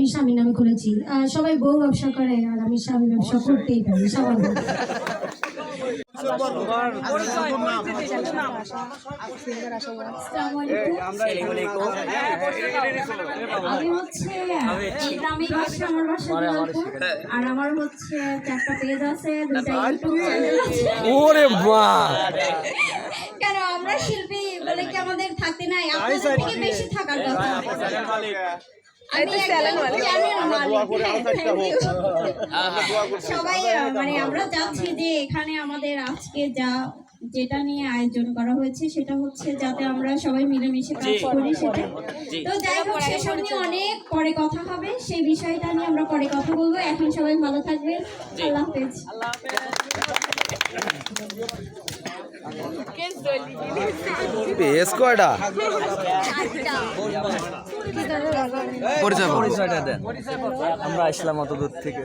আমি স্বামী নামে খুলেছি। সবাই বউ ব্যবসা করে আর আমি স্বামী ব্যবসা করতেই পারি স্বাভাবিক। আমি হচ্ছে গ্রামে বাসা, আমার বাসা দিনাজপুর। আর আমার হচ্ছে 4টা পেজ আছে, 2টা ইউটিউব চ্যানেল আছে। ওরে বাহ, কেন আমরা শিল্পী বলে কি আমাদের থাকতে নাই? আপনাদের থেকে বেশি থাকার কথা। সবাই মানে আমরা চাচ্ছি যে এখানে আমাদের আজকে যেটা নিয়ে আয়োজন করা হয়েছে সেটা হচ্ছে যাতে আমরা সবাই মিলেমিশে কাজ করি সেটা। তো যাই হোক, সেসব নিয়ে অনেক পরে কথা হবে, সেই বিষয়টা নিয়ে আমরা পরে কথা বলবো। এখন সবাই ভালো থাকবেন, আল্লাহ হাফেজ। পেস কয়টা পরিচয়টা দেন। আমরা আসলাম অত দূর থেকে।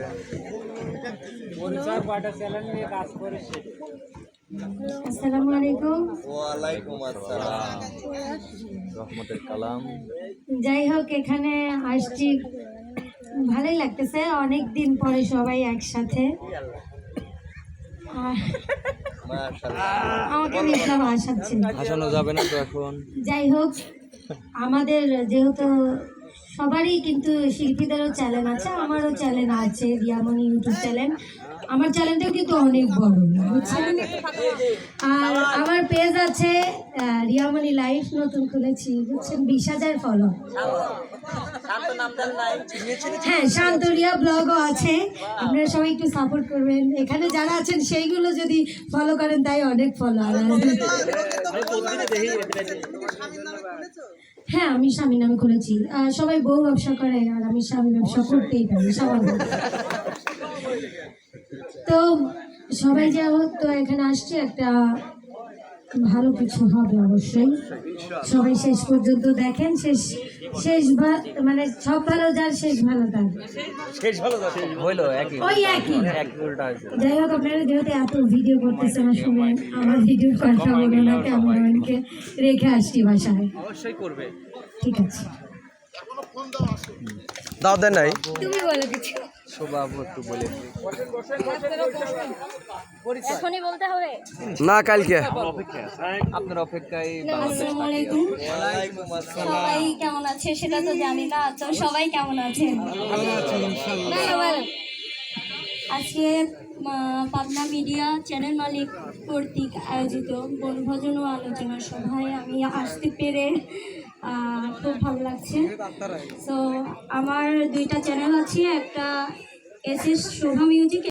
আসসালামু আলাইকুম। ওয়ালাইকুম আসসালাম রহমতের কালাম। যাই হোক, এখানে আসছি, ভালোই লাগতেছে, অনেক দিন পরে সবাই একসাথে। আমাকে দেখলাম আসাচ্ছেন, হাসানো যাবে না তো এখন। যাই হোক, আমাদের যেহেতু সবারই কিন্তু শিল্পীদেরও চ্যানেল আছে, আমারও চ্যানেল আছে, রিয়ামণি ইউটিউব চ্যানেল। আমার চ্যানেলটাও কিন্তু অনেক বড়, বুঝছেন। আর আমার পেজ আছে রিয়ামণি লাইফ, নতুন খুলেছি, বুঝছেন, 20,000 ফলো। হ্যাঁ, শান্ত রিয়া ব্লগও আছে, আপনারা সবাই একটু সাপোর্ট করবেন। এখানে যারা আছেন সেইগুলো যদি ফলো করেন তাই অনেক ফলো। হ্যাঁ, আমি স্বামী নামে খুলেছি। সবাই বউ ব্যবসা করে আর আমি স্বামী ব্যবসা করতেই পারি স্বাভাবিক। তো সবাই যা হোক, তো এখানে আসছে, একটা ভালো কিছু হবে অবশ্যই। সবাই শেষ পর্যন্ত দেখেন, শেষ মানে সব ভালো যার শেষ ভালো তার। ওই একই। যাই হোক, আপনারা যেহেতু এত ভিডিও করতেছেন, আসলে আমার ভিডিও কথা বলো না, ক্যামেরাম্যানকে রেখে আসছি বাসায়। অবশ্যই করবে, ঠিক আছে। দাও দেন নাই, তুমি বলো কিছু। শোভাবু একটু বলে এখনই বলতে হবে না, কালকে আপনার অপেক্ষায়। আসসালামু আলাইকুম। সবাই কেমন আছে সেটা তো জানি না, তো সবাই কেমন আছেন? আজকে পাবনা মিডিয়া চ্যানেল মালিক কর্তৃক আয়োজিত বনভোজন ও আলোচনা সভায় আমি আসতে পেরে খুব ভালো লাগছে। তো আমার 2টা চ্যানেল আছে, একটা SS শোভা মিউজিক।